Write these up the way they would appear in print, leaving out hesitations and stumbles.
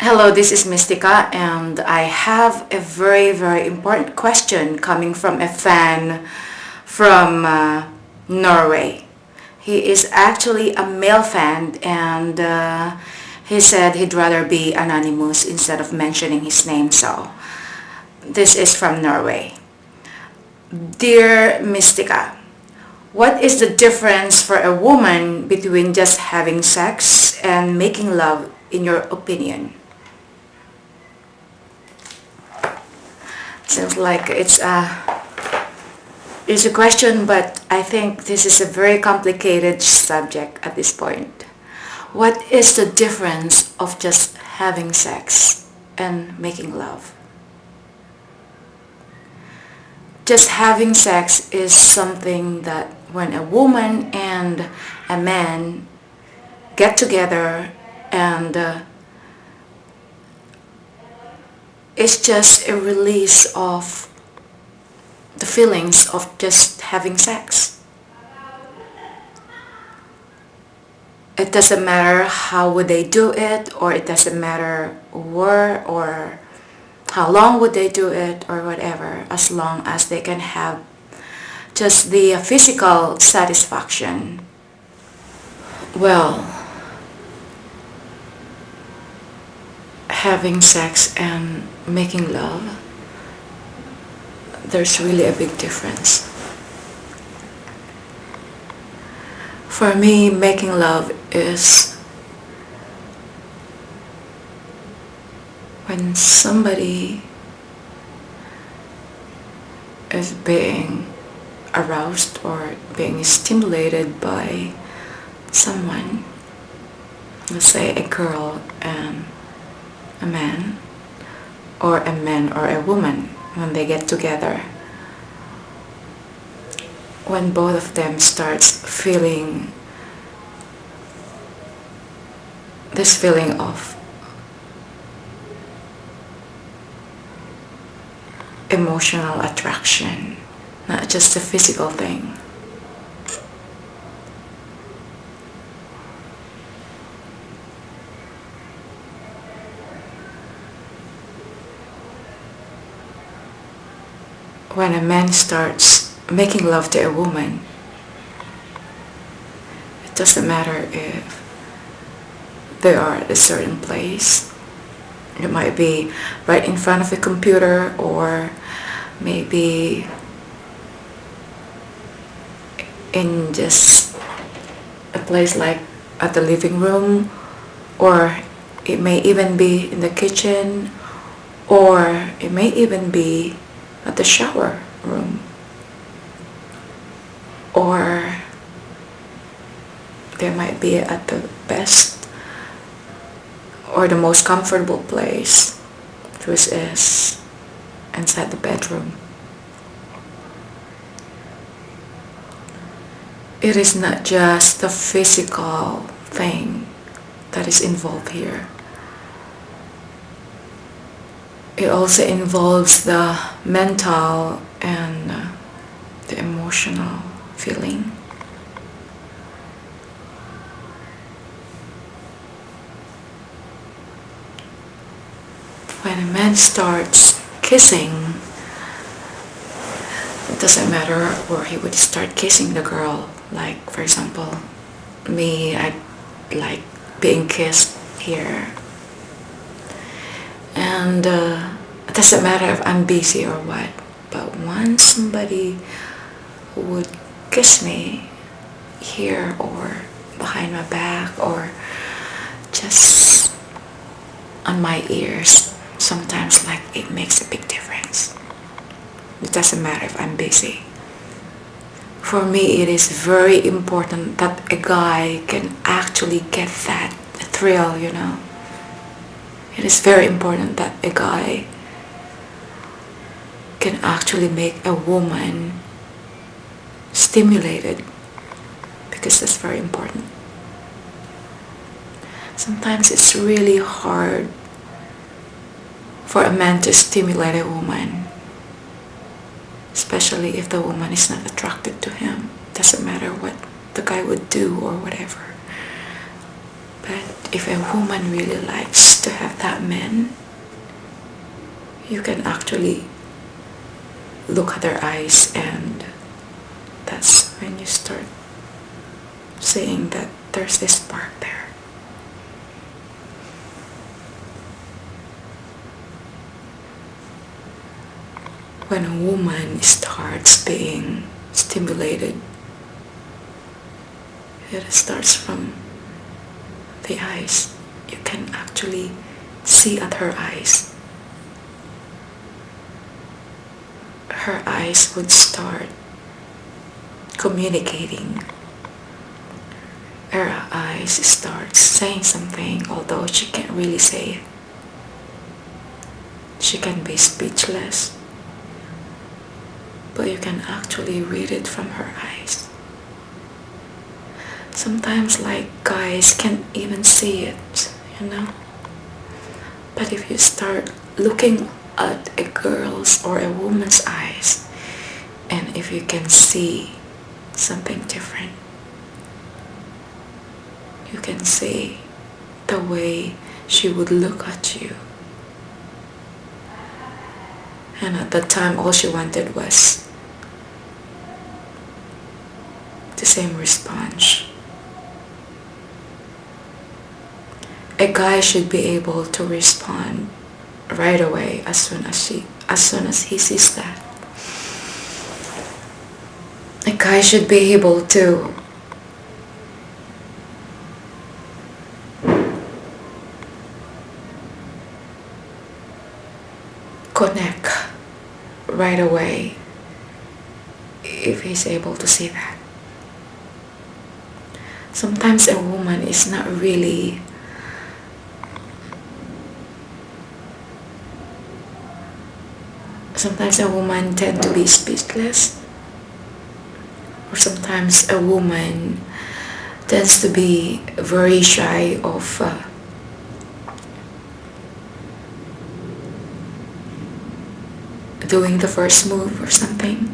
Hello, this is Mystica, and I have a very, very important question coming from a fan from Norway. He is actually a male fan, and he said he'd rather be anonymous instead of mentioning his name, so this is from Norway. Dear Mystica, what is the difference for a woman between just having sex and making love in your opinion? Seems like it's a question, but I think this is a very complicated subject at this point. What is the difference of just having sex and making love? Just having sex is something that when a woman and a man get together, and it's just a release of the feelings of just having sex. It doesn't matter how would they do it, or it doesn't matter where or how long would they do it or whatever, as long as they can have just the physical satisfaction. Well, having sex and making love, there's really a big difference. For me, making love is when somebody is being aroused or being stimulated by someone, let's say a girl and a man or a woman, when they get together, when both of them starts feeling this feeling of emotional attraction, not just a physical thing. When a man starts making love to a woman, it doesn't matter if they are at a certain place. It might be right in front of a computer, or maybe in just a place like at the living room, or it may even be in the kitchen, or it may even be at the shower room, or they might be at the best or the most comfortable place, which is inside the bedroom. It is not just the physical thing that is involved here. It also involves the mental and the emotional feeling. When a man starts kissing, it doesn't matter where he would start kissing the girl. Like, for example, me, I like being kissed here. And it doesn't matter if I'm busy or what, but once somebody would kiss me here or behind my back or just on my ears, sometimes like it makes a big difference. It doesn't matter if I'm busy. For me, it is very important that a guy can actually get that thrill, you know. It is very important that a guy can actually make a woman stimulated, because that's very important. Sometimes it's really hard for a man to stimulate a woman, especially if the woman is not attracted to him. Doesn't matter what the guy would do or whatever. But if a woman really likes to have that man, you can actually look at their eyes, and that's when you start saying that there's this spark there. When a woman starts being stimulated, it starts from the eyes. You can actually see at her eyes. Her eyes would start communicating. Her eyes start saying something, although she can't really say it. She can be speechless, but you can actually read it from her eyes. Sometimes, like, guys can't even see it, you know? But if you start looking at a girl's or a woman's eyes, and if you can see something different, you can see the way she would look at you. And at that time, all she wanted was the same response. A guy should be able to respond right away as soon as he sees that. A guy should be able to connect right away if he's able to see that. Sometimes a woman is not really sometimes a woman tend to be speechless, or sometimes a woman tends to be very shy of doing the first move or something.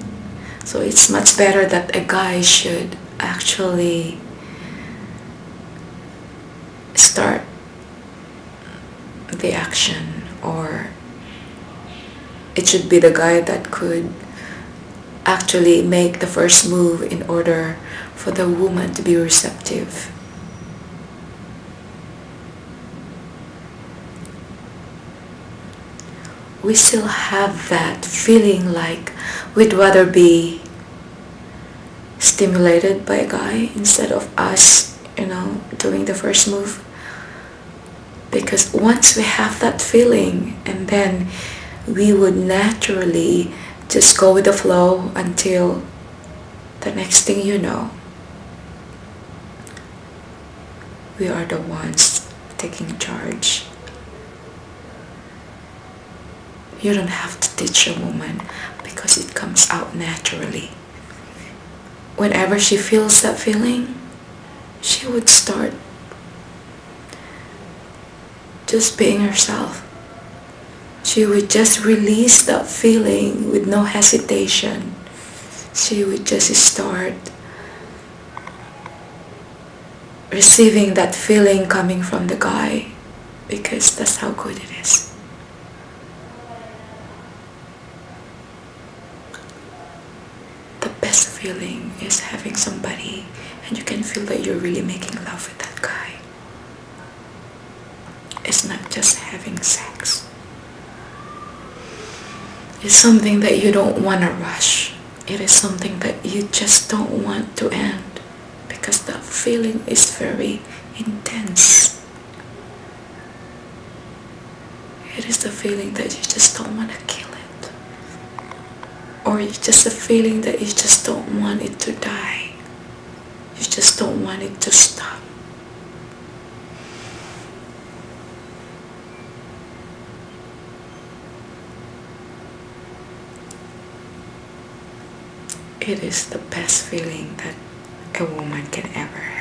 So it's much better that a guy should actually start the action, or it should be the guy that could actually make the first move in order for the woman to be receptive. We still have that feeling like we'd rather be stimulated by a guy instead of us, doing the first move. Because once we have that feeling, and then we would naturally just go with the flow until the next thing you know, we are the ones taking charge. You don't have to teach a woman because it comes out naturally. Whenever she feels that feeling, she would start just being herself. She would just release that feeling with no hesitation. She would just start receiving that feeling coming from the guy, because that's how good it is. The best feeling is having somebody and you can feel that you're really making love with that guy. It's not just having sex. It's something that you don't want to rush. It is something that you just don't want to end, because that feeling is very intense. It is the feeling that you just don't want to kill it. Or it's just a feeling that you just don't want it to die. You just don't want it to stop. It is the best feeling that a woman can ever have.